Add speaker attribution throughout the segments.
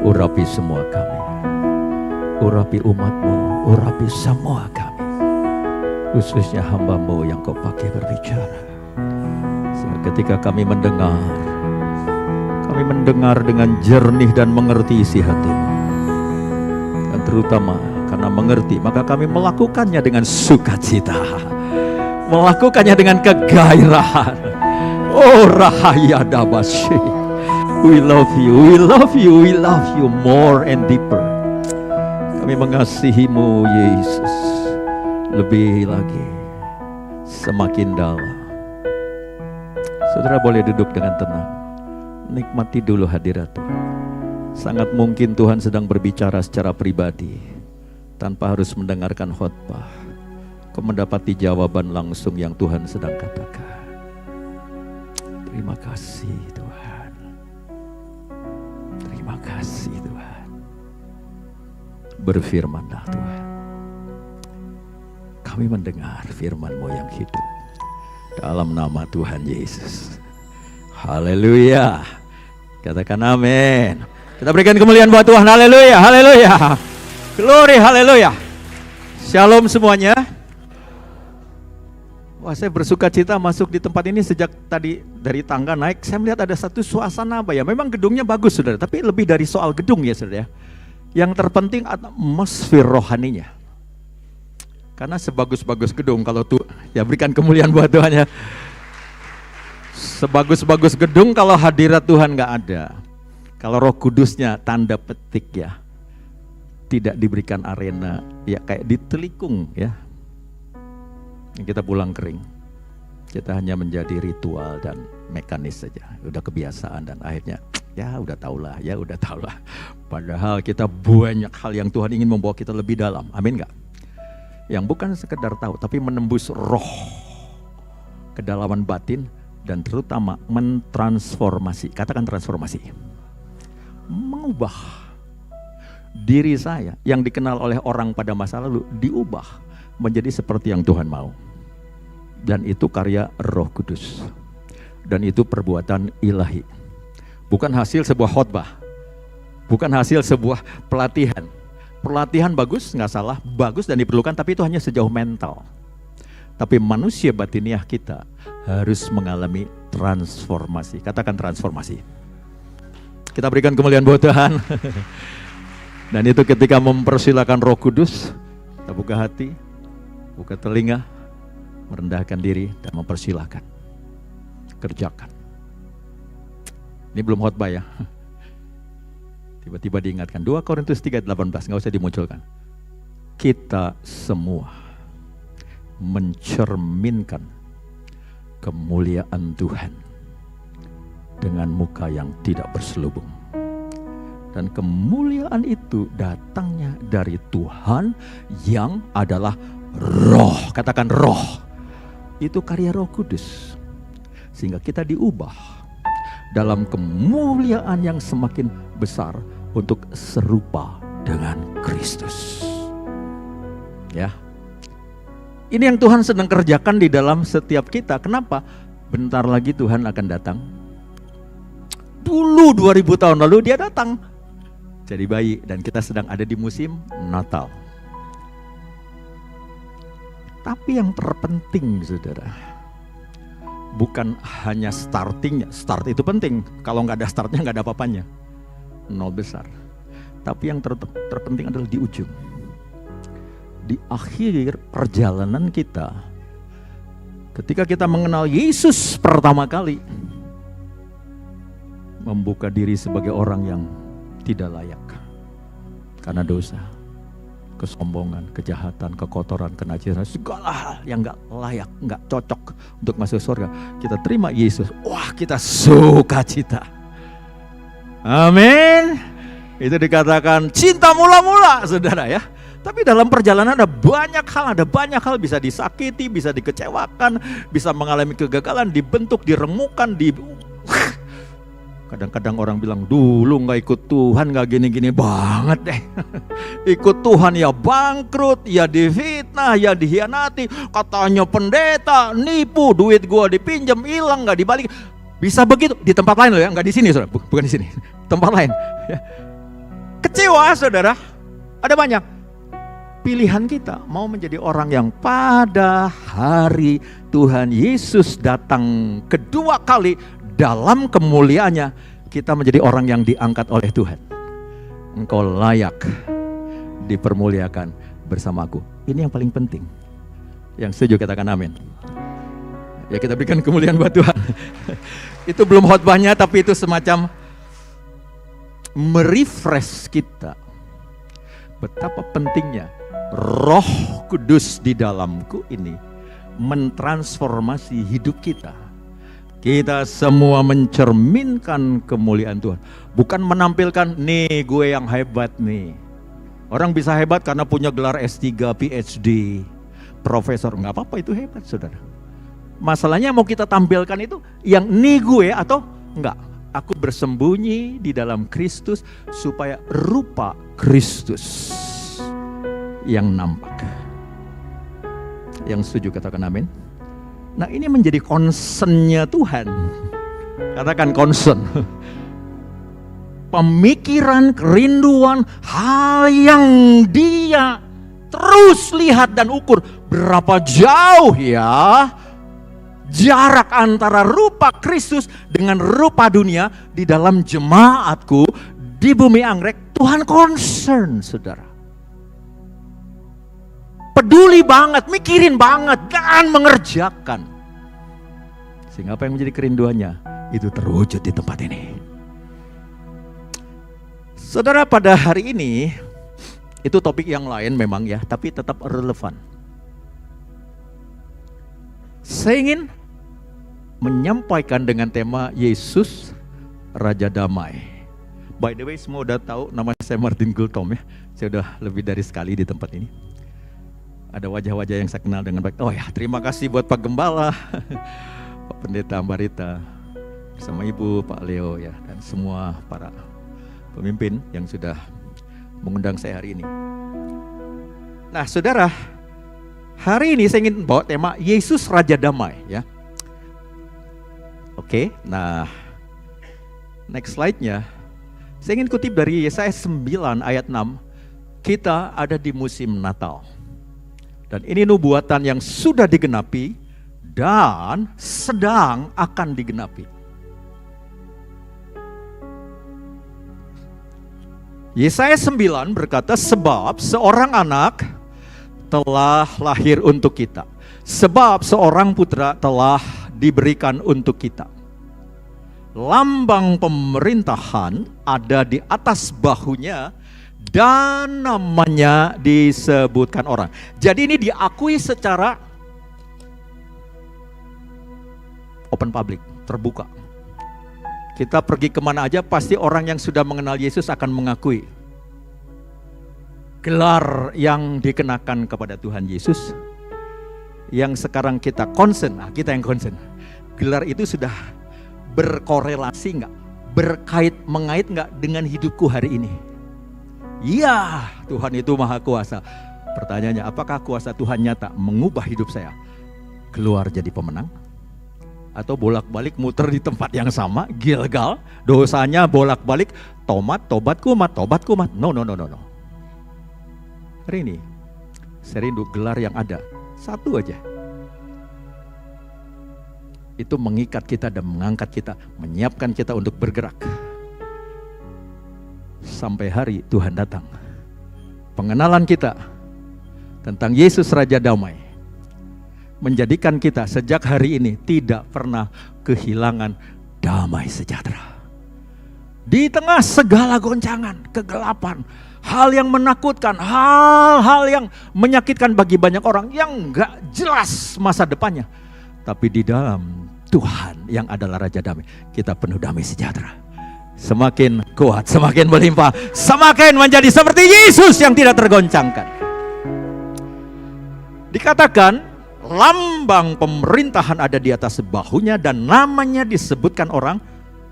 Speaker 1: Urapi semua kami, urapi umat-Mu, urapi semua kami, khususnya hamba-Mu yang Kau pakai berbicara. Sehingga ketika kami mendengar dengan jernih dan mengerti isi hati-Mu. Dan terutama karena mengerti, maka kami melakukannya dengan sukacita, melakukannya dengan kegairahan. Oh Rahaya Dabasyi, we love you, we love you, we love you more and deeper. Kami mengasihi-Mu Yesus lebih lagi, semakin dalam. Saudara boleh duduk dengan tenang, nikmati dulu hadirat Tuhan. Sangat mungkin Tuhan sedang berbicara secara pribadi tanpa harus mendengarkan khotbah. Kau mendapati jawaban langsung yang Tuhan sedang katakan. Terima kasih Tuhan. Terima kasih Tuhan. Berfirmanlah Tuhan. Kami mendengar firman-Mu yang hidup. Dalam nama Tuhan Yesus. Haleluya. Katakan amin. Kita berikan kemuliaan buat Tuhan. Haleluya, haleluya. Glory, haleluya. Shalom semuanya. Wah, saya bersuka cita masuk di tempat ini sejak tadi dari tangga naik. Saya melihat ada satu suasana apa ya. Memang gedungnya bagus saudara, tapi lebih dari soal gedung ya saudara. Yang terpenting atmosfer rohaninya. Karena sebagus-bagus gedung, kalau tuh ya berikan kemuliaan buat Tuhan ya. Sebagus-bagus gedung kalau hadirat Tuhan gak ada, kalau Roh Kudusnya tanda petik ya, tidak diberikan arena ya, kayak ditelikung ya, kita pulang kering. Kita hanya menjadi ritual dan mekanis saja, udah kebiasaan dan akhirnya ya udah tahulah, ya udah tahulah. Padahal kita banyak hal yang Tuhan ingin membawa kita lebih dalam, amin gak? Yang bukan sekedar tahu, tapi menembus roh, kedalaman batin, dan terutama mentransformasi. Katakan transformasi. Mengubah diri saya yang dikenal oleh orang pada masa lalu, diubah menjadi seperti yang Tuhan mau. Dan itu karya Roh Kudus. Dan itu perbuatan ilahi. Bukan hasil sebuah khotbah, bukan hasil sebuah pelatihan. Pelatihan bagus, nggak salah, bagus dan diperlukan, tapi itu hanya sejauh mental. Tapi manusia batiniah kita harus mengalami transformasi. Katakan transformasi. Kita berikan kemuliaan buat Tuhan. Dan itu ketika mempersilakan Roh Kudus, kita buka hati, buka telinga, merendahkan diri dan mempersilakan. Kerjakan. Ini belum khotbah ya. Tiba-tiba diingatkan 2 Korintus 3:18, nggak usah dimunculkan. Kita semua mencerminkan kemuliaan Tuhan dengan muka yang tidak berselubung. Dan kemuliaan itu datangnya dari Tuhan yang adalah roh. Katakan roh. Itu karya Roh Kudus. Sehingga kita diubah dalam kemuliaan yang semakin besar untuk serupa dengan Kristus. Ya. Ini yang Tuhan sedang kerjakan di dalam setiap kita. Kenapa? Bentar lagi Tuhan akan datang. Dulu 2000 tahun lalu dia datang jadi bayi, dan kita sedang ada di musim Natal. Tapi yang terpenting saudara, bukan hanya startingnya. Start itu penting. Kalau nggak ada startnya nggak ada apa-apanya, nol besar. Tapi yang terpenting adalah di ujung. Di akhir perjalanan kita, ketika kita mengenal Yesus pertama kali, membuka diri sebagai orang yang tidak layak karena dosa, kesombongan, kejahatan, kekotoran, kenajisan, segala hal yang gak layak, gak cocok untuk masuk surga. Kita terima Yesus, wah kita sukacita. Amin. Itu dikatakan cinta mula-mula saudara ya. Tapi dalam perjalanan ada banyak hal bisa disakiti, bisa dikecewakan, bisa mengalami kegagalan, dibentuk, diremukkan, kadang-kadang orang bilang dulu gak ikut Tuhan gak gini-gini banget deh. Ikut Tuhan ya bangkrut, ya difitnah, ya dihianati, katanya pendeta, nipu, duit gua dipinjam, hilang gak dibalik. Bisa begitu di tempat lain loh ya, gak di sini saudara, bukan di sini, tempat lain. kecewa saudara, ada banyak. Pilihan kita mau menjadi orang yang pada hari Tuhan Yesus datang kedua kali dalam kemuliaannya, kita menjadi orang yang diangkat oleh Tuhan. Engkau layak dipermuliakan bersamaku. Ini yang paling penting. Yang setuju katakan amin. Ya, kita berikan kemuliaan buat Tuhan. Itu belum khotbahnya, tapi itu semacam merefresh kita. Betapa pentingnya Roh Kudus di dalamku ini mentransformasi hidup kita. Kita semua mencerminkan kemuliaan Tuhan, bukan menampilkan nih gue yang hebat nih. Orang bisa hebat karena punya gelar S3, PhD, profesor, nggak apa-apa, itu hebat saudara. Masalahnya mau kita tampilkan itu yang nih gue atau enggak. Aku bersembunyi di dalam Kristus supaya rupa Kristus yang nampak. Yang setuju katakan amin. Nah, ini menjadi concern-nya Tuhan. Katakan concern. Pemikiran, kerinduan, hal yang dia terus lihat dan ukur. Berapa jauh ya jarak antara rupa Kristus dengan rupa dunia di dalam jemaatku di bumi anggrek. Tuhan concern saudara. Peduli banget, mikirin banget, dan mengerjakan. Sehingga apa yang menjadi kerinduannya, itu terwujud di tempat ini. Saudara, pada hari ini, itu topik yang lain memang ya, tapi tetap relevan. Saya ingin menyampaikan dengan tema Yesus Raja Damai. By the way, semua udah tahu nama saya Martin Gultom ya. Saya udah lebih dari sekali di tempat ini. Ada wajah-wajah yang saya kenal dengan baik. Oh ya, terima kasih buat Pak Gembala, Pak Pendeta Ambarita, bersama Ibu, Pak Leo ya, dan semua para pemimpin yang sudah mengundang saya hari ini. Nah, saudara, hari ini saya ingin bawa tema Yesus Raja Damai ya. Oke, nah next slide-nya. Saya ingin kutip dari Yesaya 9 ayat 6. Kita ada di musim Natal. Dan ini nubuatan yang sudah digenapi dan sedang akan digenapi. Yesaya 9 berkata, sebab seorang anak telah lahir untuk kita. Sebab seorang putra telah diberikan untuk kita. Lambang pemerintahan ada di atas bahunya dan namanya disebutkan orang. Jadi ini diakui secara open public, terbuka. Kita pergi kemana aja pasti orang yang sudah mengenal Yesus akan mengakui gelar yang dikenakan kepada Tuhan Yesus. Yang sekarang kita concern, kita yang concern, gelar itu sudah berkorelasi enggak, mengait enggak dengan hidupku hari ini? Iya, Tuhan itu maha kuasa. Pertanyaannya, apakah kuasa Tuhan nyata mengubah hidup saya keluar jadi pemenang? Atau bolak-balik muter di tempat yang sama, Gilgal, dosanya bolak-balik, tobat kumat. No. Hari ini, saya rindu gelar yang ada, satu aja. Itu mengikat kita dan mengangkat kita, menyiapkan kita untuk bergerak. Sampai hari Tuhan datang. Pengenalan kita tentang Yesus Raja Damai menjadikan kita sejak hari ini tidak pernah kehilangan damai sejahtera. Di tengah segala goncangan, kegelapan, hal yang menakutkan, hal-hal yang menyakitkan bagi banyak orang yang gak jelas masa depannya. Tapi di dalam Tuhan yang adalah Raja Damai, kita penuh damai sejahtera. Semakin kuat, semakin berlimpah, semakin menjadi seperti Yesus yang tidak tergoncangkan. Dikatakan lambang pemerintahan ada di atas bahunya dan namanya disebutkan orang.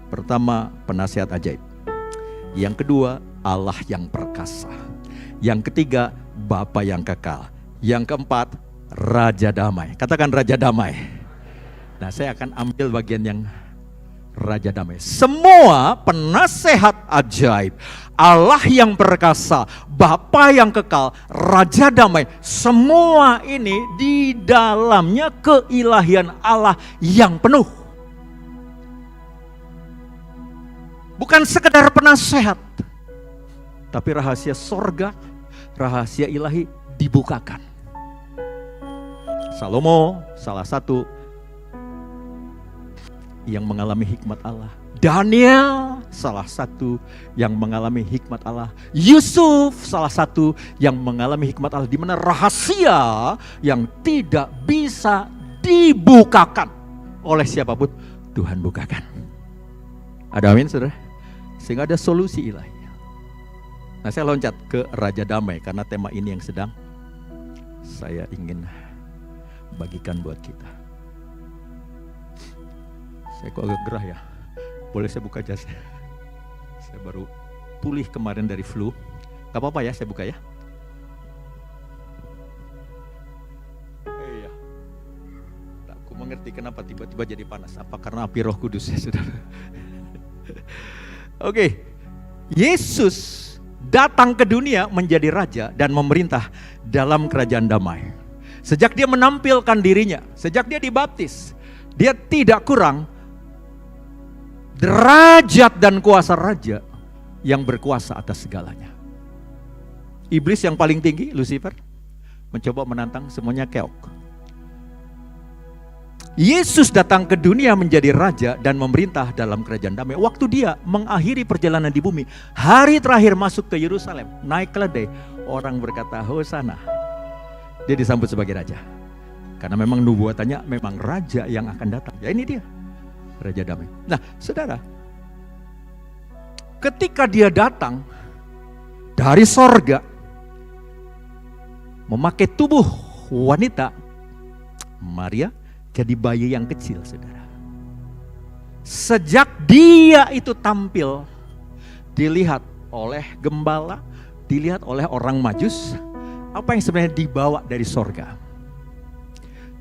Speaker 1: Pertama, penasihat ajaib. Yang kedua, Allah yang perkasa. Yang ketiga, Bapa yang kekal. Yang keempat, Raja Damai. Katakan Raja Damai. Nah, saya akan ambil bagian yang Raja damai. Semua penasehat ajaib, Allah yang perkasa, Bapa yang kekal, Raja damai, semua ini di dalamnya keilahian Allah yang penuh. Bukan sekedar penasehat, tapi rahasia sorga, rahasia ilahi dibukakan. Salomo salah satu yang mengalami hikmat Allah. Daniel salah satu yang mengalami hikmat Allah. Yusuf salah satu yang mengalami hikmat Allah, di mana rahasia yang tidak bisa dibukakan oleh siapapun, Tuhan bukakan. Ada amin, saudara? Sehingga ada solusi ilahi. Nah, saya loncat ke Raja Damai karena tema ini yang sedang saya ingin bagikan buat kita. Saya kok agak gerah ya. Boleh saya buka jasnya? Saya baru pulih kemarin dari flu. Gak apa-apa ya, saya buka ya. Iya. Aku mengerti kenapa tiba-tiba jadi panas. Apa karena api Roh Kudus ya, saudara? Oke. Yesus datang ke dunia menjadi raja dan memerintah dalam kerajaan damai. Sejak dia menampilkan dirinya, sejak dia dibaptis, dia tidak kurang derajat dan kuasa raja yang berkuasa atas segalanya. Iblis yang paling tinggi, Lucifer, mencoba menantang semuanya keok. Yesus datang ke dunia menjadi raja dan memerintah dalam kerajaan damai. Waktu dia mengakhiri perjalanan di bumi, hari terakhir masuk ke Yerusalem, naik keledai, orang berkata Hosana. Dia disambut sebagai raja. Karena memang nubuatannya memang raja yang akan datang. Ya ini dia, Raja Damai. Nah, saudara, ketika dia datang dari sorga, memakai tubuh wanita, Maria jadi bayi yang kecil, saudara. Sejak dia itu tampil, dilihat oleh gembala, dilihat oleh orang Majus, apa yang sebenarnya dibawa dari sorga?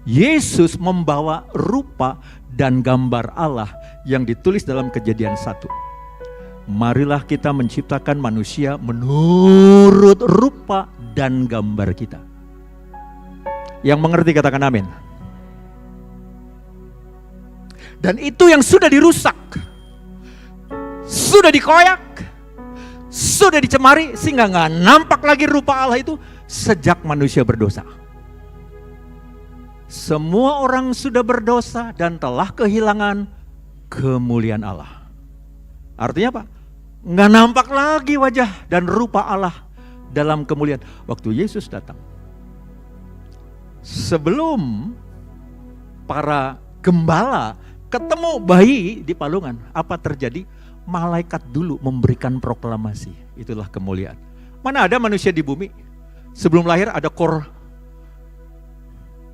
Speaker 1: Yesus membawa rupa dan gambar Allah yang ditulis dalam Kejadian 1. Marilah kita menciptakan manusia menurut rupa dan gambar kita. Yang mengerti katakan amin. Dan itu yang sudah dirusak, sudah dikoyak, sudah dicemari, sehingga gak nampak lagi rupa Allah itu sejak manusia berdosa. Semua orang sudah berdosa dan telah kehilangan kemuliaan Allah. Artinya apa? Nggak nampak lagi wajah dan rupa Allah dalam kemuliaan. Waktu Yesus datang, sebelum para gembala ketemu bayi di palungan, apa terjadi? Malaikat dulu memberikan proklamasi. Itulah kemuliaan. Mana ada manusia di bumi sebelum lahir ada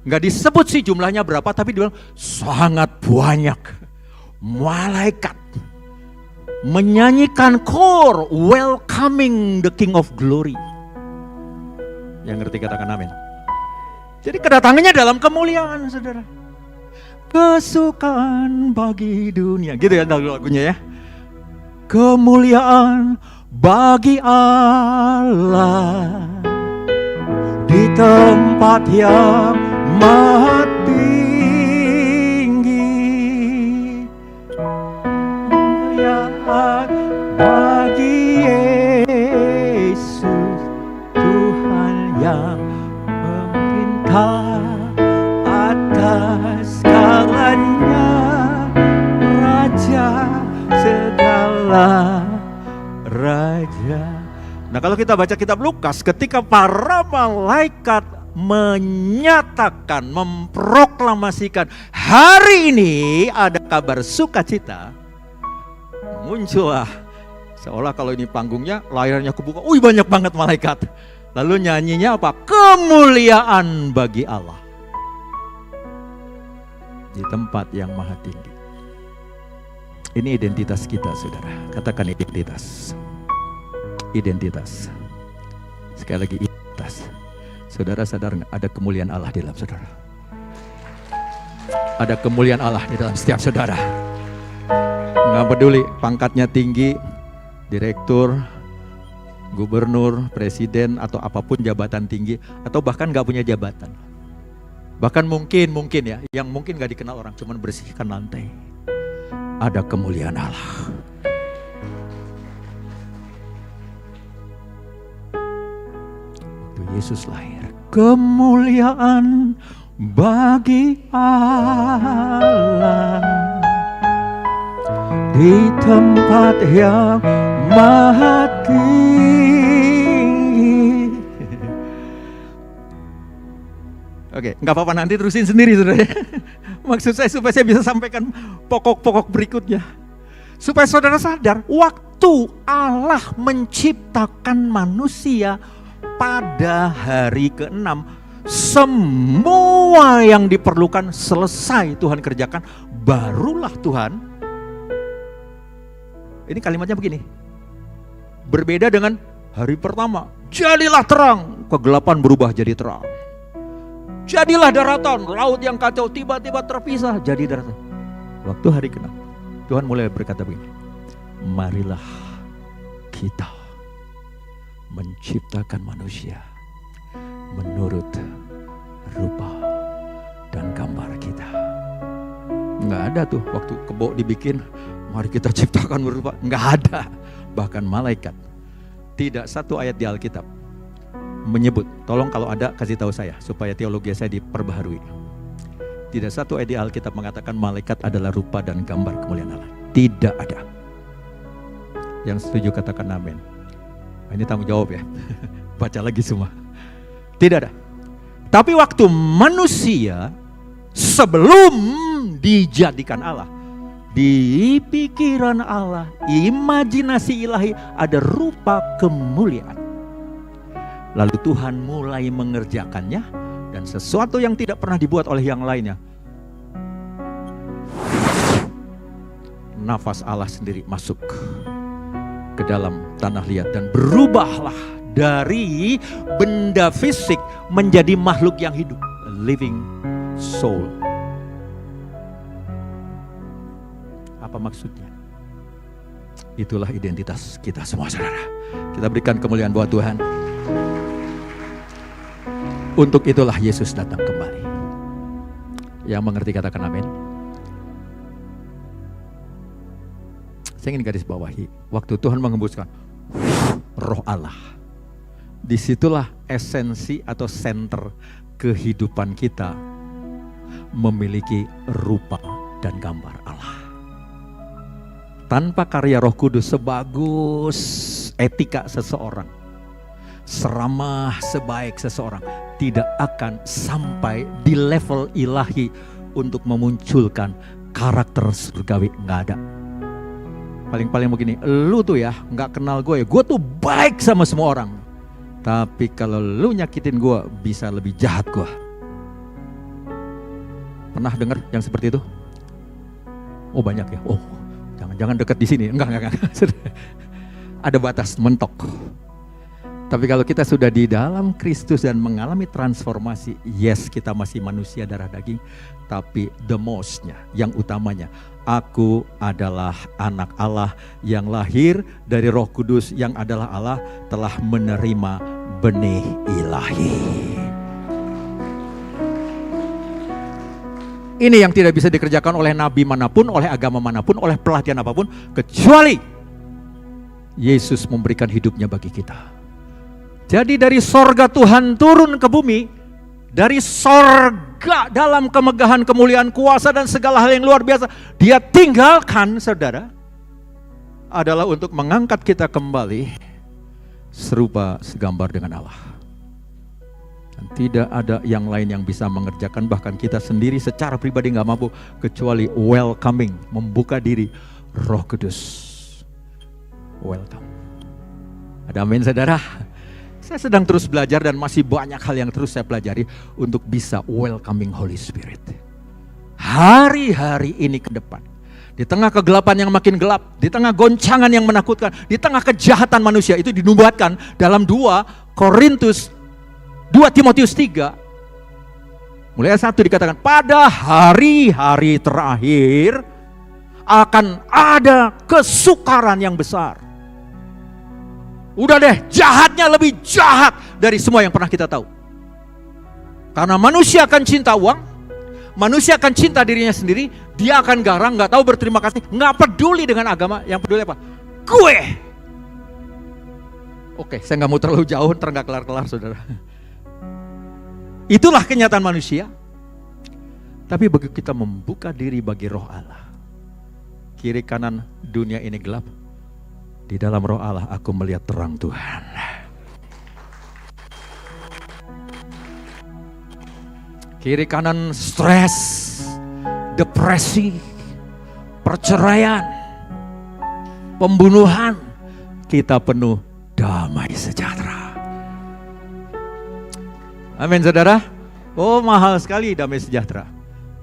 Speaker 1: nggak disebut sih jumlahnya berapa, tapi dibilang sangat banyak. Malaikat menyanyikan kor welcoming the King of Glory. Yang ngerti katakan amin. Jadi kedatangannya dalam kemuliaan, saudara. Kesukaan bagi dunia, gitu ya lagunya ya. Kemuliaan bagi Allah di tempat yang maha tinggi. Kemuliaan bagi Yesus, Tuhan yang memerintah atas segalanya, Raja segala raja. Nah, kalau kita baca kitab Lukas, ketika para malaikat menyatakan, memproklamasikan hari ini ada kabar sukacita, muncullah seolah kalau ini panggungnya, layarnya kebuka, banyak banget malaikat. Lalu nyanyinya apa? Kemuliaan bagi Allah di tempat yang maha tinggi. Ini identitas kita, saudara. Katakan identitas. Identitas. Sekali lagi identitas. Saudara sadar nggak ada kemuliaan Allah di dalam saudara? Ada kemuliaan Allah di dalam setiap saudara. Nggak peduli pangkatnya tinggi, direktur, gubernur, presiden, atau apapun jabatan tinggi, atau bahkan nggak punya jabatan. Bahkan mungkin ya, yang mungkin nggak dikenal orang, cuman bersihkan lantai. Ada kemuliaan Allah. Waktu Yesus lahir, kemuliaan bagi Allah di tempat yang maha tinggi. Oke, nggak apa-apa, nanti terusin sendiri saudara. Maksud saya supaya saya bisa sampaikan pokok-pokok berikutnya. Supaya saudara sadar, waktu Allah menciptakan manusia pada hari ke-6, semua yang diperlukan selesai Tuhan kerjakan, barulah Tuhan. Ini kalimatnya begini, berbeda dengan hari pertama, jadilah terang, kegelapan berubah jadi terang. Jadilah daratan, laut yang kacau tiba-tiba terpisah jadi daratan. Waktu hari ke-6, Tuhan mulai berkata begini, marilah kita menciptakan manusia menurut rupa dan gambar kita. Nggak ada tuh waktu kebo dibikin, mari kita ciptakan berupa, nggak ada. Bahkan malaikat, tidak satu ayat di Alkitab menyebut, tolong kalau ada kasih tahu saya supaya teologi saya diperbaharui. Tidak satu ayat di Alkitab mengatakan malaikat adalah rupa dan gambar kemuliaan Allah. Tidak ada. Yang setuju katakan amin. Ini tanggung jawab ya. Baca lagi semua. Tidak ada. Tapi waktu manusia sebelum dijadikan Allah, di pikiran Allah, imajinasi ilahi, ada rupa kemuliaan. Lalu Tuhan mulai mengerjakannya, dan sesuatu yang tidak pernah dibuat oleh yang lainnya. Nafas Allah sendiri masuk ke dalam tanah liat dan berubahlah dari benda fisik menjadi makhluk yang hidup, living soul. Apa maksudnya? Itulah identitas kita semua saudara. Kita berikan kemuliaan buat Tuhan. Untuk itulah Yesus datang kembali. Yang mengerti katakan amin. Saya ingin garis bawahi, waktu Tuhan mengembuskan Roh Allah, disitulah esensi atau senter kehidupan kita memiliki rupa dan gambar Allah. Tanpa karya Roh Kudus, sebagus etika seseorang, seramah sebaik seseorang, tidak akan sampai di level ilahi untuk memunculkan karakter surgawi. Nggak ada. Paling-paling begini, lu tuh ya nggak kenal gue ya, gue tuh baik sama semua orang. Tapi kalau lu nyakitin gue, bisa lebih jahat gue. Pernah dengar yang seperti itu? Oh banyak ya. Oh jangan dekat di sini. Enggak. Ada batas, mentok. Tapi kalau kita sudah di dalam Kristus dan mengalami transformasi, yes kita masih manusia darah daging, tapi the most-nya, yang utamanya, aku adalah anak Allah yang lahir dari Roh Kudus yang adalah Allah, telah menerima benih ilahi. Ini yang tidak bisa dikerjakan oleh nabi manapun, oleh agama manapun, oleh pelatihan apapun, kecuali Yesus memberikan hidupnya bagi kita. Jadi dari sorga Tuhan turun ke bumi, dari sorga dalam kemegahan, kemuliaan, kuasa dan segala hal yang luar biasa, dia tinggalkan saudara, adalah untuk mengangkat kita kembali serupa segambar dengan Allah. Dan tidak ada yang lain yang bisa mengerjakan, bahkan kita sendiri secara pribadi gak mampu, kecuali welcoming, membuka diri Roh Kudus. Welcome. Ada amin saudara? Saya sedang terus belajar dan masih banyak hal yang terus saya pelajari untuk bisa welcoming Holy Spirit. Hari-hari ini ke depan, di tengah kegelapan yang makin gelap, di tengah goncangan yang menakutkan, di tengah kejahatan manusia, itu dinubuatkan dalam 2 Timotius 3 mulai ayat 1 dikatakan, pada hari-hari terakhir akan ada kesukaran yang besar. Udah deh, jahatnya lebih jahat dari semua yang pernah kita tahu. Karena manusia akan cinta uang, manusia akan cinta dirinya sendiri, dia akan garang, gak tahu berterima kasih, gak peduli dengan agama, yang peduli apa? Gue. Oke, saya gak mau terlalu jauh, ntar gak kelar-kelar saudara. Itulah kenyataan manusia. Tapi begitu kita membuka diri bagi roh Allah, kiri kanan dunia ini gelap, di dalam roh Allah aku melihat terang Tuhan. Kiri kanan stres, depresi, perceraian, pembunuhan, kita penuh damai sejahtera. Amin saudara. Oh mahal sekali damai sejahtera.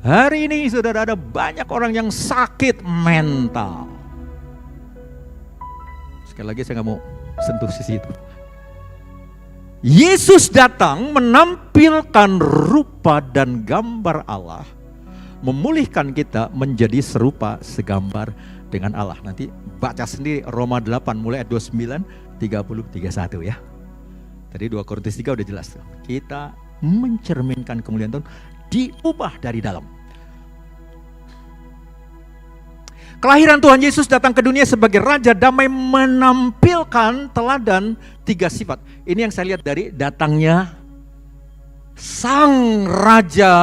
Speaker 1: Hari ini saudara, ada banyak orang yang sakit mental. Sekali lagi saya gak mau sentuh sisi itu. Yesus datang menampilkan rupa dan gambar Allah, memulihkan kita menjadi serupa segambar dengan Allah. Nanti baca sendiri Roma 8 mulai ayat 29, 30, 31 ya. Tadi 2 Korintus 3 udah jelas. Kita mencerminkan kemuliaan Tuhan, diubah dari dalam. Kelahiran Tuhan Yesus datang ke dunia sebagai Raja Damai, menampilkan teladan 3 sifat. Ini yang saya lihat dari datangnya Sang Raja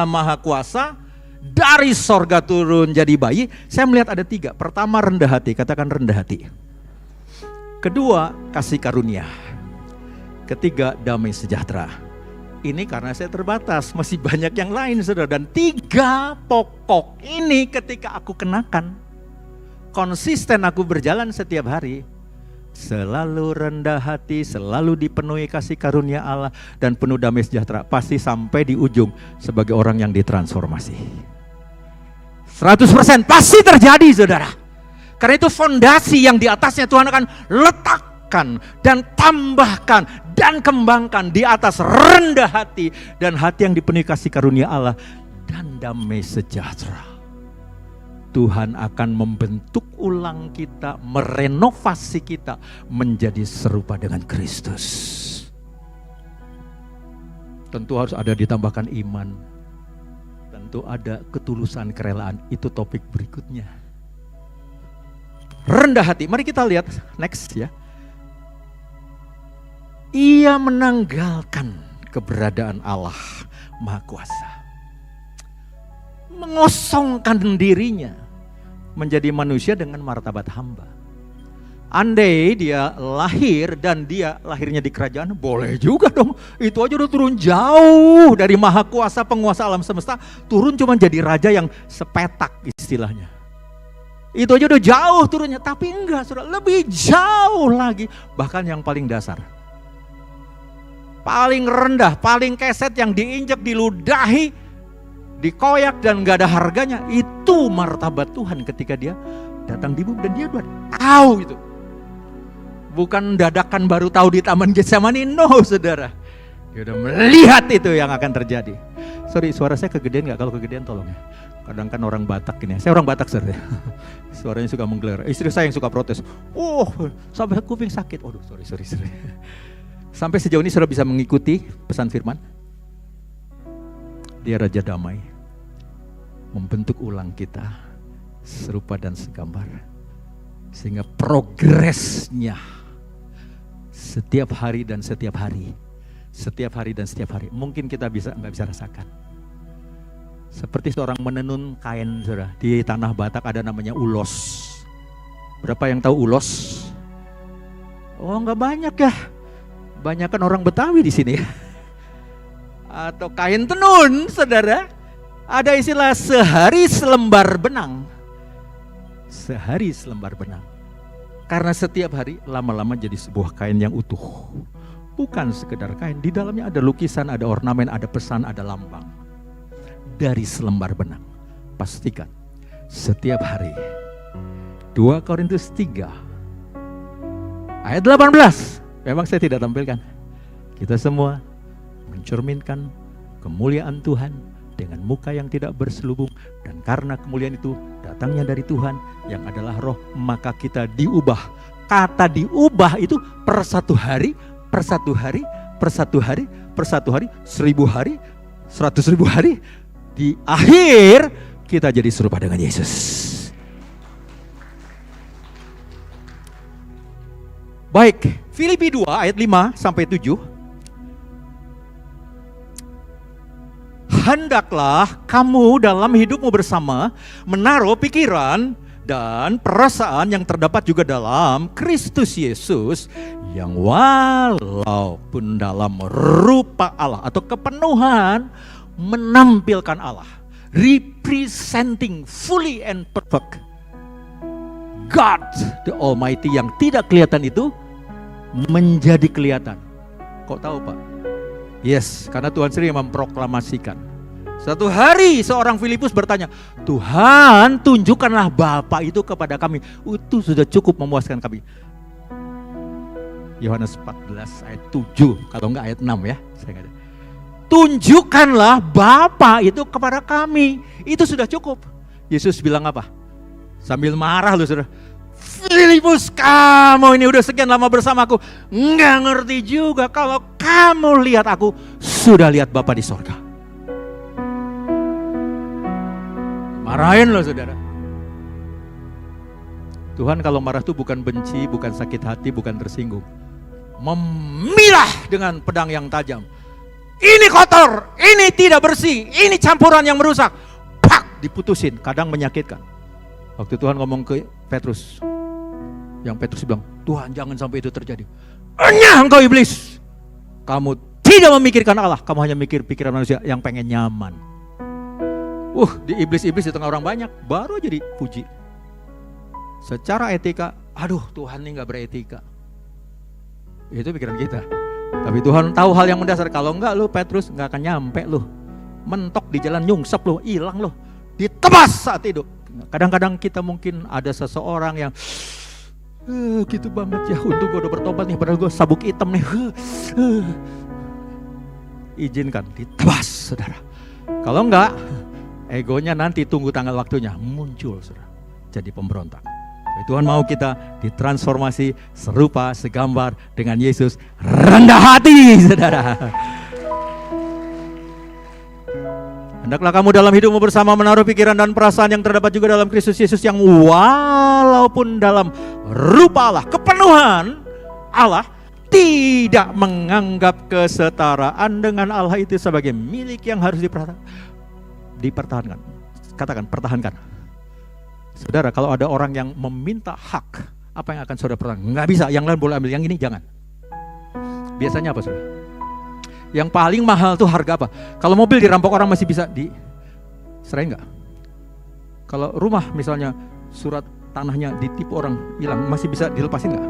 Speaker 1: Maha Kuasa dari sorga turun jadi bayi. Saya melihat ada 3. Pertama, rendah hati, katakan rendah hati. Kedua, kasih karunia. Ketiga, damai sejahtera. Ini karena saya terbatas, masih banyak yang lain saudara. Dan 3 pokok ini ketika aku kenakan, konsisten aku berjalan setiap hari, selalu rendah hati, selalu dipenuhi kasih karunia Allah, dan penuh damai sejahtera, pasti sampai di ujung sebagai orang yang ditransformasi. 100% pasti terjadi saudara. Karena itu fondasi yang di atasnya Tuhan akan letakkan dan tambahkan dan kembangkan di atas rendah hati dan hati yang dipenuhi kasih karunia Allah dan damai sejahtera. Tuhan akan membentuk ulang kita, merenovasi kita menjadi serupa dengan Kristus. Tentu harus ada ditambahkan iman, tentu ada ketulusan, kerelaan. Itu topik berikutnya. Rendah hati, mari kita lihat next ya. Ia menanggalkan keberadaan Allah Maha Kuasa, mengosongkan dirinya menjadi manusia dengan martabat hamba. Andai dia lahir dan dia lahirnya di kerajaan, boleh juga dong. Itu aja udah turun jauh dari Maha Kuasa, penguasa alam semesta, turun cuma jadi raja yang sepetak istilahnya. Itu aja udah jauh turunnya, tapi enggak saudara, lebih jauh lagi, bahkan yang paling dasar, paling rendah, paling keset, yang diinjak, diludahi, dikoyak dan gak ada harganya. Itu martabat Tuhan ketika dia datang di bumi, dan dia udah tahu itu. Bukan dadakan baru tahu di Taman Getsemani, no saudara. Dia udah melihat itu yang akan terjadi. Sorry, suara saya kegedean gak? Kalau kegedean tolong ya. Kadang kan orang Batak ini, saya orang Batak saudara. Suaranya suka menggeler. Istri saya yang suka protes. Oh, sampai kuping sakit. Waduh, sorry. Sampai sejauh ini sudah bisa mengikuti pesan firman. Dia Raja Damai, membentuk ulang kita serupa dan segambar, sehingga progresnya setiap hari dan setiap hari, mungkin kita nggak bisa rasakan. Seperti seorang menenun kain saudara, di tanah Batak ada namanya ulos. Berapa yang tahu ulos? Oh nggak banyak ya, banyak kan orang Betawi di sini ya. Atau kain tenun saudara, ada istilah sehari selembar benang. Sehari selembar benang. Karena setiap hari lama-lama jadi sebuah kain yang utuh. Bukan sekedar kain, di dalamnya ada lukisan, ada ornamen, ada pesan, ada lambang. Dari selembar benang. Pastikan setiap hari. 2 Korintus 3 ayat 18. Memang saya tidak tampilkan. Kita semua mencerminkan kemuliaan Tuhan, dengan muka yang tidak berselubung, dan karena kemuliaan itu datangnya dari Tuhan yang adalah Roh, maka kita diubah. Kata diubah itu per satu hari, per satu hari, per satu hari, per satu hari, 1000 hari, 100.000 hari. Di akhir kita jadi serupa dengan Yesus. Baik, Filipi 2 ayat 5 sampai 7. Hendaklah kamu dalam hidupmu bersama menaruh pikiran dan perasaan yang terdapat juga dalam Kristus Yesus, yang walaupun dalam rupa Allah atau kepenuhan menampilkan Allah, representing fully and perfect God the Almighty, yang tidak kelihatan itu menjadi kelihatan. Kok tahu Pak? Yes, karena Tuhan sendiri memproklamasikan. Satu hari seorang Filipus bertanya, Tuhan tunjukkanlah Bapa itu kepada kami, itu sudah cukup memuaskan kami. Yohanes 14 ayat 7, kalau enggak ayat 6 ya, saya enggak ada. Tunjukkanlah Bapa itu kepada kami, itu sudah cukup. Yesus bilang apa? Sambil marah loh saudara, Filipus, kamu ini udah sekian lama bersamaku, nggak ngerti juga kalau kamu lihat aku, sudah lihat Bapa di sorga. Marahin loh saudara. Tuhan kalau marah itu bukan benci, bukan sakit hati, bukan tersinggung. Memilah dengan pedang yang tajam. Ini kotor, ini tidak bersih, ini campuran yang merusak. Pak, diputusin, kadang menyakitkan. Waktu Tuhan ngomong ke Petrus, yang Petrus bilang, Tuhan jangan sampai itu terjadi. Enyah engkau iblis, kamu tidak memikirkan Allah, kamu hanya mikir pikiran manusia yang pengen nyaman. Di iblis-iblis di tengah orang banyak, baru aja dipuji. Secara etika, aduh Tuhan ini gak beretika. Itu pikiran kita. Tapi Tuhan tahu hal yang mendasar, kalau enggak lu Petrus gak akan nyampe lu. Mentok di jalan nyungsep lu, hilang lu. Ditebas saat itu. Kadang-kadang kita mungkin ada seseorang yang gitu banget ya, untuk gue udah bertobat nih, padahal gue sabuk hitam nih. Izinkan ditebas saudara. Kalau enggak, egonya nanti tunggu tanggal waktunya muncul saudara, jadi pemberontak. Tuhan mau kita ditransformasi serupa segambar dengan Yesus, rendah hati saudara. Hendaklah kamu dalam hidupmu bersama menaruh pikiran dan perasaan yang terdapat juga dalam Kristus Yesus, yang walaupun dalam rupa Allah, kepenuhan Allah, tidak menganggap kesetaraan dengan Allah itu sebagai milik yang harus dipertahankan. Katakan, pertahankan. Saudara, kalau ada orang yang meminta hak, apa yang akan saudara pertahankan? Nggak bisa, yang lain boleh ambil, yang ini jangan. Biasanya apa saudara? Yang paling mahal tuh harga apa? Kalau mobil dirampok orang masih bisa diserahin nggak? Kalau rumah misalnya surat tanahnya ditipu orang hilang, masih bisa dilepasin nggak?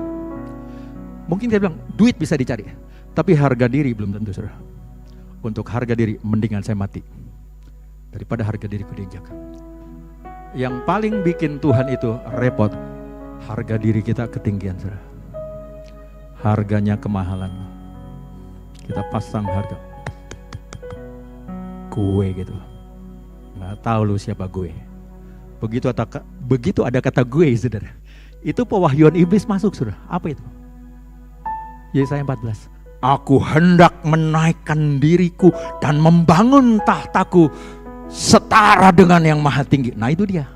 Speaker 1: Mungkin dia bilang duit bisa dicari, tapi harga diri belum tentu saudara. Untuk harga diri mendingan saya mati daripada harga diriku diinjak. Yang paling bikin Tuhan itu repot, harga diri kita ketinggian saudara. Harganya kemahalan. Kita pasang harga gue gitu, nggak tahu lu siapa gue. Begitu ada kata gue saudara, itu pewahyuan iblis masuk saudara. Apa itu? Yesaya 14, aku hendak menaikkan diriku dan membangun tahtaku setara dengan yang maha tinggi. Nah itu dia.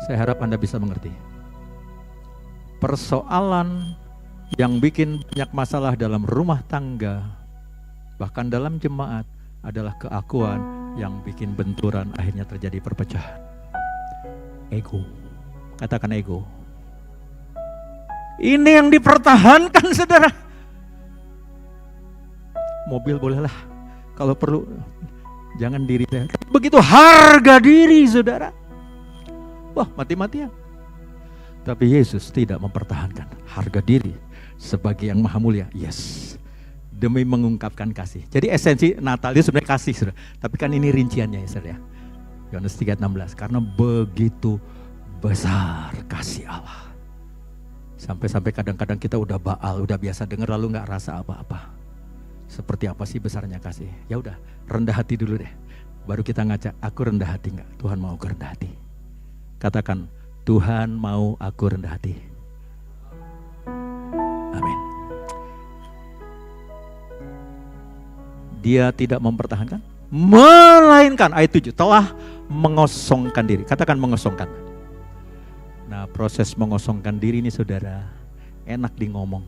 Speaker 1: Saya harap Anda bisa mengerti. Persoalan yang bikin banyak masalah dalam rumah tangga, bahkan dalam jemaat, adalah keakuan yang bikin benturan, akhirnya terjadi perpecahan. Ego. Katakan ego. Ini yang dipertahankan saudara. Mobil bolehlah, kalau perlu jangan diri saya. Begitu harga diri saudara, wah mati-matian. Tapi Yesus tidak mempertahankan harga diri sebagai yang maha mulia. Yes, demi mengungkapkan kasih. Jadi esensi Natal itu sebenarnya kasih saudara. Tapi kan ini rinciannya ya saudara. Yohanes 3:16, karena begitu besar kasih Allah. Sampai-sampai kadang-kadang kita udah baal, udah biasa dengar lalu gak rasa apa-apa. Seperti apa sih besarnya kasih? Ya udah, rendah hati dulu deh. Baru kita ngaca, aku rendah hati enggak? Tuhan mau aku rendah hati. Katakan, Tuhan mau aku rendah hati. Amin. Dia tidak mempertahankan, melainkan ayat 7 telah mengosongkan diri. Katakan mengosongkan. Nah, proses mengosongkan diri ini saudara, enak di ngomong,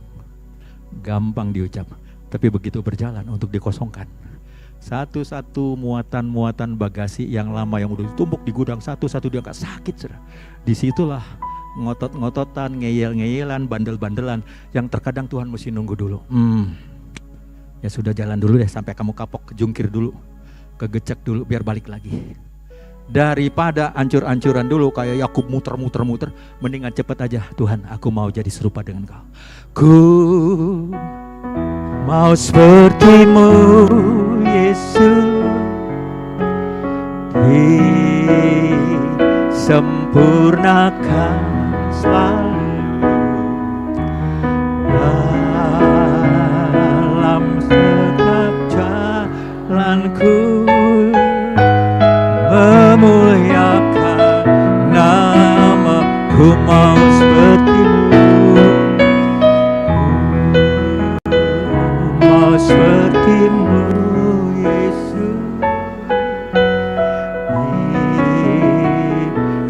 Speaker 1: gampang diucap, tapi begitu berjalan untuk dikosongkan. Satu-satu muatan-muatan bagasi yang lama yang udah ditumpuk di gudang, satu-satu diangkat, sakit saudara. Disitulah ngotot-ngototan, ngeyel-ngeyelan, bandel-bandelan yang terkadang Tuhan mesti nunggu dulu. Ya sudah, jalan dulu deh sampai kamu kapok, kejungkir dulu, kegecek dulu biar balik lagi. Daripada ancur-ancuran dulu kayak Yakub muter-muter, mendingan cepet aja. Tuhan, aku mau jadi serupa dengan Kau. Ku mau seperti-Mu, Yesus, disempurnakan selalu dalam setiap jalanku, memuliakan nama-Ku. Mau seperti-Mu, mau seperti-Mu, Yesus,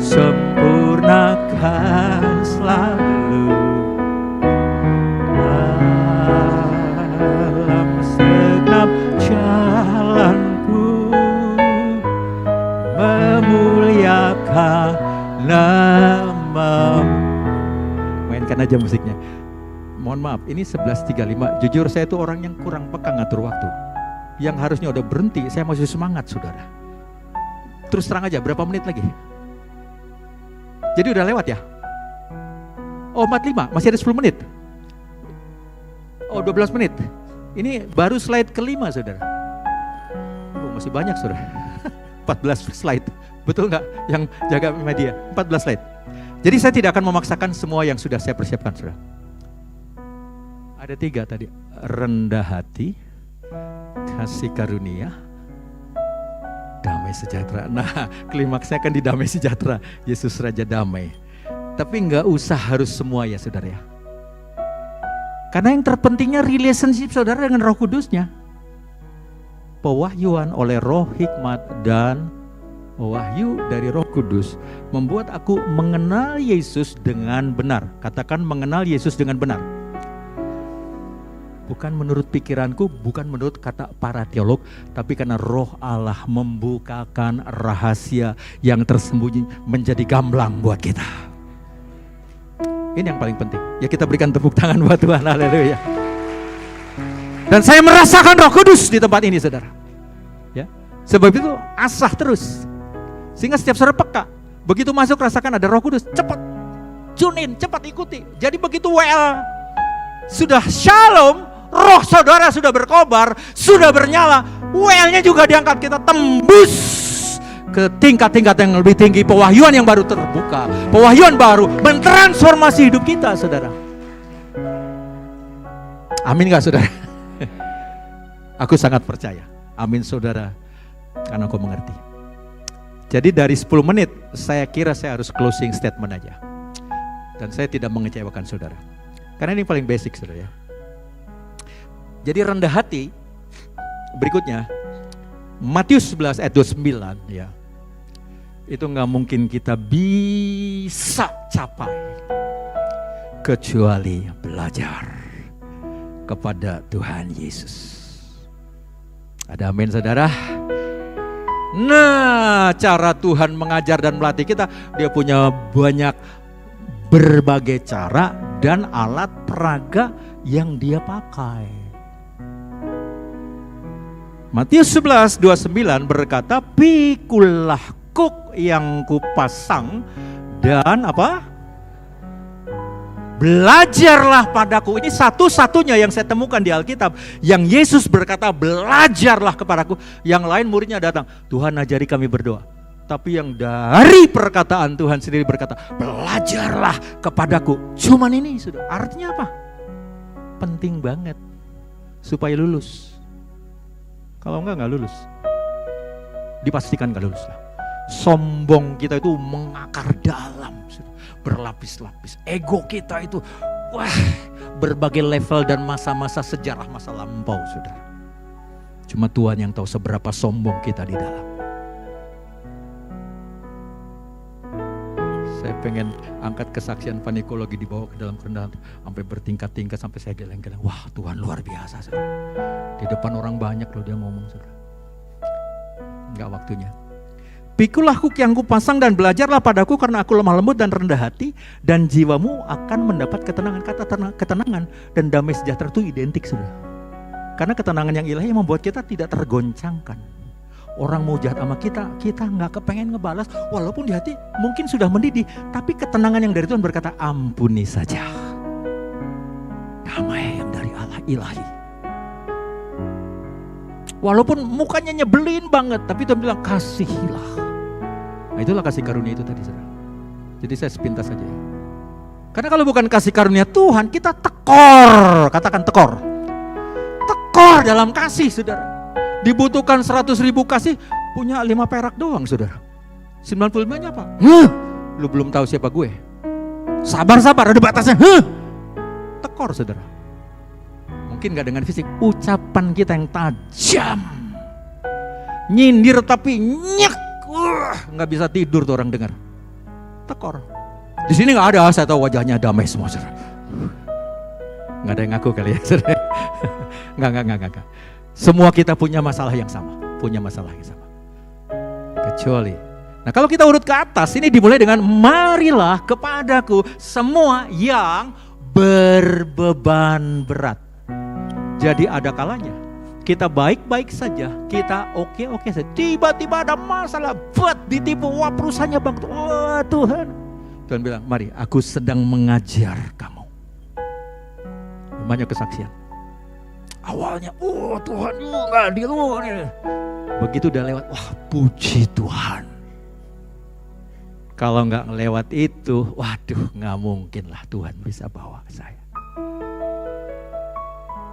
Speaker 1: sempurnakan selalu dalam segenap jalanku, memuliakan nama. Mainkan aja musiknya. Mohon maaf, ini 11.35. Jujur saya itu orang yang kurang peka ngatur waktu. Yang harusnya udah berhenti, saya masih semangat saudara. Terus terang aja, berapa menit lagi? Jadi udah lewat ya? Oh 45, masih ada 10 menit. Oh 12 menit. Ini baru slide kelima saudara. Oh, masih banyak saudara. 14 slide. Betul nggak yang jaga media? 14 slide. Jadi saya tidak akan memaksakan semua yang sudah saya persiapkan saudara. Ada 3 tadi. Rendah hati, kasih karunia, damai sejahtera. Nah, klimaksnya kan di damai sejahtera. Yesus Raja Damai. Tapi nggak usah harus semua ya saudara ya. Karena yang terpentingnya relationship saudara dengan Roh Kudusnya. Pewahyuan oleh Roh Hikmat dan wahyu dari Roh Kudus membuat aku mengenal Yesus dengan benar. Katakan mengenal Yesus dengan benar. Bukan menurut pikiranku, bukan menurut kata para teolog, tapi karena Roh Allah membukakan rahasia yang tersembunyi menjadi gamblang buat kita. Ini yang paling penting. Ya kita berikan tepuk tangan buat Tuhan, haleluya. Dan saya merasakan Roh Kudus di tempat ini saudara. Ya, sebab itu asah terus. Sehingga setiap saudara peka. Begitu masuk rasakan ada Roh Kudus, cepat tune in, cepat ikuti. Jadi begitu sudah shalom, roh saudara sudah berkobar, sudah bernyala, well-nya juga diangkat, kita tembus ke tingkat-tingkat yang lebih tinggi, pewahyuan yang baru terbuka, pewahyuan baru mentransformasi hidup kita saudara. Amin gak saudara? Aku sangat percaya, amin saudara, karena aku mengerti. Jadi dari 10 menit, saya kira saya harus closing statement aja. Dan saya tidak mengecewakan saudara, karena ini paling basic saudara ya. Jadi rendah hati, berikutnya Matius 11 ayat 29 ya. Itu gak mungkin kita bisa capai kecuali belajar kepada Tuhan Yesus. Ada amin saudara? Nah, cara Tuhan mengajar dan melatih kita, Dia punya banyak berbagai cara dan alat peraga yang Dia pakai. Matius 11:29 berkata, pikulah kuk yang kupasang dan apa? Belajarlah padaku. Ini satu-satunya yang saya temukan di Alkitab. Yang Yesus berkata, belajarlah kepadaku. Yang lain muridnya datang, Tuhan ajari kami berdoa. Tapi yang dari perkataan Tuhan sendiri berkata, belajarlah kepadaku. Cuman ini sudah, artinya apa? Penting banget supaya lulus. Kalau enggak lulus. Dipastikan enggak lulus lah. Sombong kita itu mengakar dalam, berlapis-lapis. Ego kita itu, berbagai level dan masa-masa sejarah masa lampau, saudara. Cuma Tuhan yang tahu seberapa sombong kita di dalam. Saya pengen angkat kesaksian panikologi dibawa ke dalam kerendahan sampai bertingkat-tingkat, sampai saya geleng-geleng. Wah, Tuhan luar biasa, saudara. Di depan orang banyak loh dia ngomong, saudara. Enggak waktunya. Pikulah kuk yang kupasang dan belajarlah padaku, karena aku lemah lembut dan rendah hati, dan jiwamu akan mendapat ketenangan. Kata ketenangan dan damai sejahtera itu identik, saudara. Karena ketenangan yang ilahi membuat kita tidak tergoncangkan. Orang mau jahat sama kita nggak kepengen ngebalas, walaupun di hati mungkin sudah mendidih, tapi ketenangan yang dari Tuhan berkata, ampuni saja. Damai yang dari Allah ilahi. Walaupun mukanya nyebelin banget, tapi Tuhan bilang kasihilah. Nah, itulah kasih karunia itu tadi, saudara. Jadi saya sepintas saja ya. Karena kalau bukan kasih karunia Tuhan, kita tekor, katakan tekor. Tekor dalam kasih, saudara. Dibutuhkan 100.000 kasih, punya 5 perak doang, saudara. 95-nya apa? Lu belum tahu siapa gue. Sabar, ada batasnya. Tekor, saudara. Mungkin gak dengan fisik, ucapan kita yang tajam. Nyindir tapi nyek. Gak bisa tidur tuh orang dengar. Tekor. Di sini gak ada, saya tahu wajahnya damai semua, saudara. Gak ada yang ngaku kali ya, saudara. Enggak. Semua kita punya masalah yang sama. Kecuali, nah kalau kita urut ke atas, ini dimulai dengan marilah kepadaku semua yang berbeban berat. Jadi ada kalanya kita baik-baik saja, kita oke-oke saja. Tiba-tiba ada masalah, ditipu, perusahaannya bangkrut. Tuhan bilang, mari aku sedang mengajar kamu. Banyak kesaksian. Awalnya, Tuhan, nggak adil. Begitu udah lewat, puji Tuhan. Kalau nggak lewat itu, waduh, nggak mungkin lah Tuhan bisa bawa saya.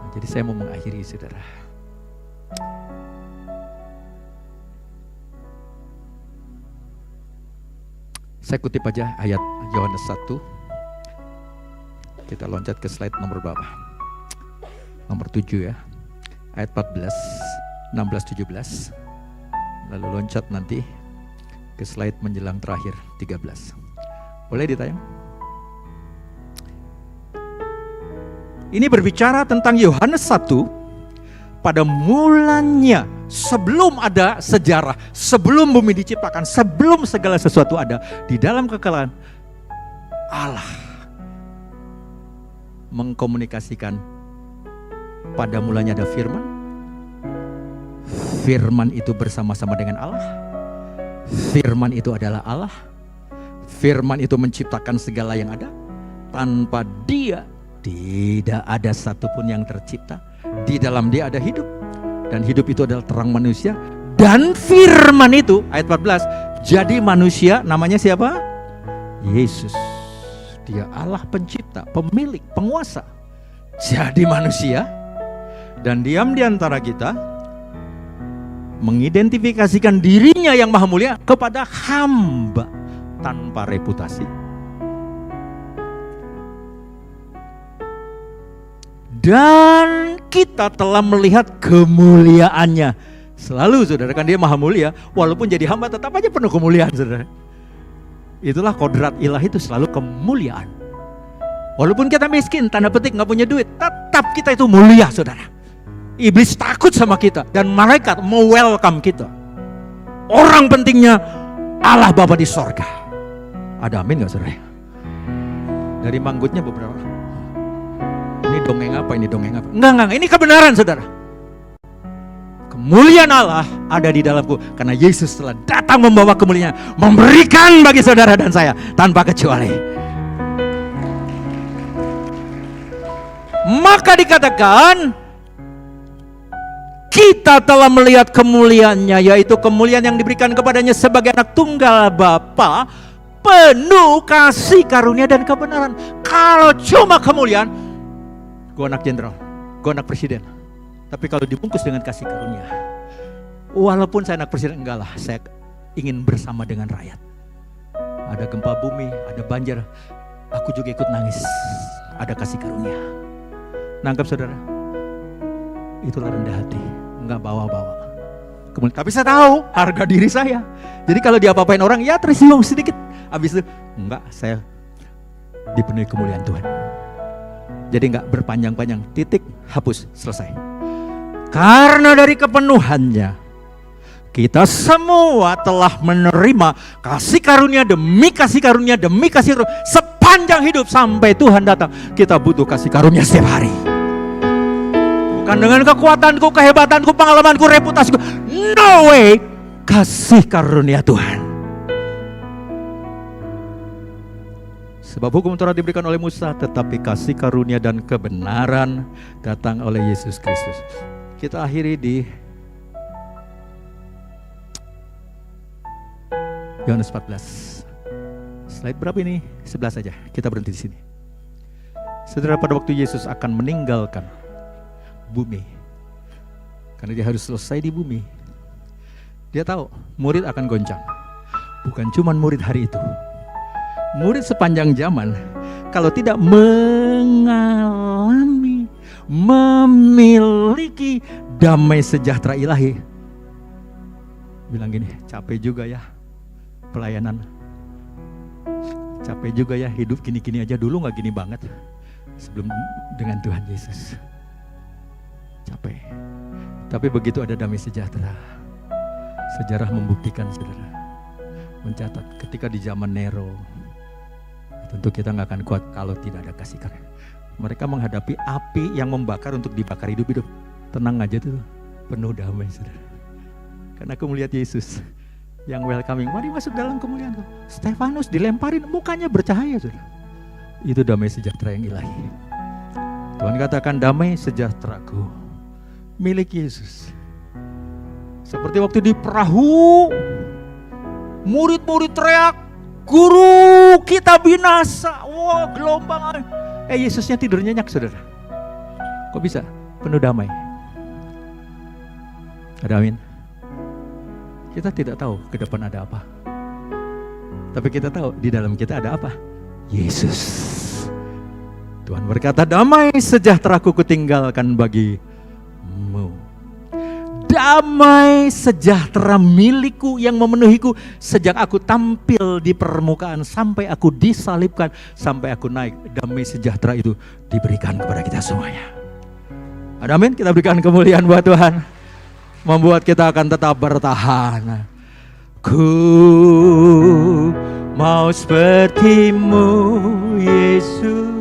Speaker 1: Nah, jadi saya mau mengakhiri, saudara. Saya kutip aja ayat Yohanes 1. Kita loncat ke slide nomor berapa? Nomor 7 ya, ayat 14, 16, 17. Lalu loncat nanti ke slide menjelang terakhir 13. Boleh ditayang? Ini berbicara tentang Yohanes 1. Pada mulanya, sebelum ada sejarah, sebelum bumi diciptakan, sebelum segala sesuatu ada, di dalam kekekalan Allah mengkomunikasikan. Pada mulanya ada firman. Firman itu bersama-sama dengan Allah. Firman itu adalah Allah. Firman itu menciptakan segala yang ada. Tanpa Dia tidak ada satupun yang tercipta. Di dalam Dia ada hidup, dan hidup itu adalah terang manusia. Dan firman itu, ayat 14, jadi manusia. Namanya siapa? Yesus. Dia Allah pencipta, pemilik, penguasa. Jadi manusia dan diam di antara kita, mengidentifikasikan dirinya yang maha mulia kepada hamba tanpa reputasi. Dan kita telah melihat kemuliaannya. Selalu, saudara, kan dia maha mulia, walaupun jadi hamba tetap aja penuh kemuliaan, saudara. Itulah kodrat ilahi, itu selalu kemuliaan. Walaupun kita miskin, tanda petik gak punya duit, tetap kita itu mulia, saudara. Iblis takut sama kita, dan malaikat mau welcome kita. Orang pentingnya Allah Bapa di sorga. Ada amin gak, saudara? Dari manggutnya beberapa. Ini dongeng apa? Enggak, ini kebenaran, saudara. Kemuliaan Allah ada di dalamku, karena Yesus telah datang membawa kemuliaan, memberikan bagi saudara dan saya tanpa kecuali. Maka dikatakan kita telah melihat kemuliaannya, yaitu kemuliaan yang diberikan kepadanya sebagai anak tunggal Bapa, penuh kasih karunia dan kebenaran. Kalau cuma kemuliaan, gue anak jenderal, gue anak presiden. Tapi kalau dibungkus dengan kasih karunia, Walaupun saya anak presiden, enggak lah, saya ingin bersama dengan rakyat. Ada gempa bumi, ada banjir, aku juga ikut nangis. Ada kasih karunia. Nangkep saudara? Itulah rendah hati, enggak bawa-bawa. Kemudian, tapi saya tahu harga diri saya. Jadi kalau diapa-apain orang, ya tersinggung sedikit. Habis itu, enggak, saya dipenuhi kemuliaan Tuhan. Jadi enggak berpanjang-panjang, titik, hapus, selesai. Karena dari kepenuhannya, kita semua telah menerima kasih karunia demi kasih karunia demi kasih karunia sepanjang hidup sampai Tuhan datang. Kita butuh kasih karunia setiap hari. Bukan dengan kekuatanku, kehebatanku, pengalamanku, reputasiku. No way, kasih karunia Tuhan. Sebab hukum Taurat diberikan oleh Musa, tetapi kasih karunia dan kebenaran datang oleh Yesus Kristus. Kita akhiri di Yohanes 14. Slide berapa ini? 11 saja. Kita berhenti di sini. Saudara, pada waktu Yesus akan meninggalkan bumi, karena dia harus selesai di bumi, dia tahu murid akan goncang. Bukan cuma murid hari itu, murid sepanjang zaman. Kalau tidak mengalami, memiliki damai sejahtera ilahi, bilang gini, capek juga ya pelayanan, capek juga ya hidup gini-gini aja, dulu gak gini banget sebelum dengan Tuhan Yesus. Capek. Tapi begitu ada damai sejahtera, sejarah membuktikan saudara, mencatat ketika di zaman Nero, tentu kita gak akan kuat kalau tidak ada kasih karunia. Mereka menghadapi api yang membakar untuk dibakar hidup-hidup. Tenang aja tuh, penuh damai saudara. Karena aku melihat Yesus yang welcoming, mari masuk dalam kemuliaanku. Stefanus dilemparin, mukanya bercahaya saudara. Itu damai sejahtera yang ilahi. Tuhan katakan damai sejahteraku milik Yesus. Seperti waktu di perahu, murid-murid teriak, guru kita binasa. Wah, gelombang. Yesusnya tidur nyenyak saudara. Kok bisa? Penuh damai. Ada amin. Kita tidak tahu ke depan ada apa, tapi kita tahu di dalam kita ada apa? Yesus. Tuhan berkata, damai sejahteraku kutinggalkan bagimu. Damai sejahtera milikku yang memenuhiku sejak aku tampil di permukaan sampai aku disalibkan, sampai aku naik. Damai sejahtera itu diberikan kepada kita semuanya. Ada amin. Kita berikan kemuliaan buat Tuhan, membuat kita akan tetap bertahan. Ku mau sepertimu Yesus,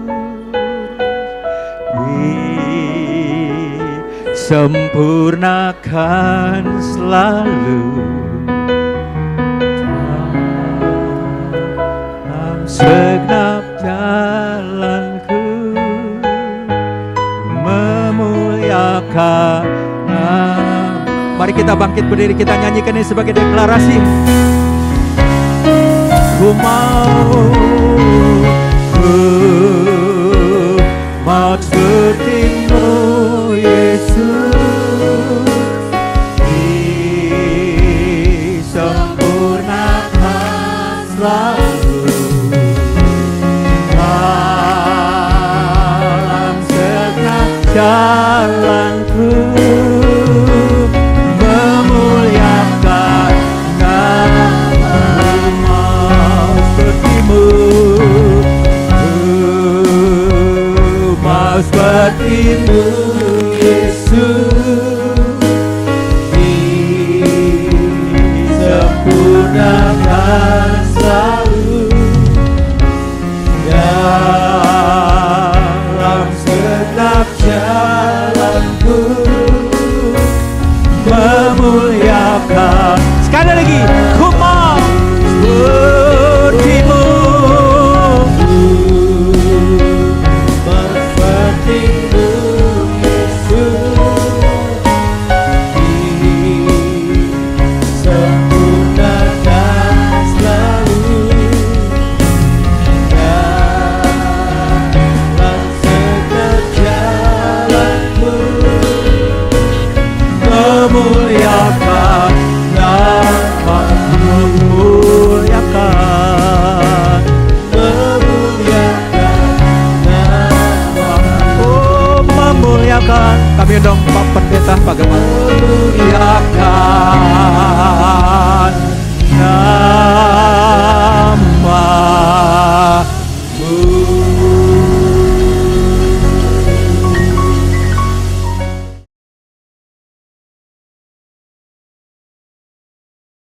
Speaker 1: sempurnakan selalu dalam segenap jalanku, memuliakan. Mari kita bangkit berdiri, kita nyanyikan ini sebagai deklarasi. Ku mau sepertimu Yesus, disempurnakan selalu dalam segenap jalanku, memuliakan nama sepertimu. Mau sepertimu Yesus, disempurnakan selalu dalam segenap jalanku, memuliakan. Sekali lagi, ku mau sepertimu, sepertimu Yesus, disempurnakan selalu Kami undang Pak Pendeta, Pak Gembala. Ya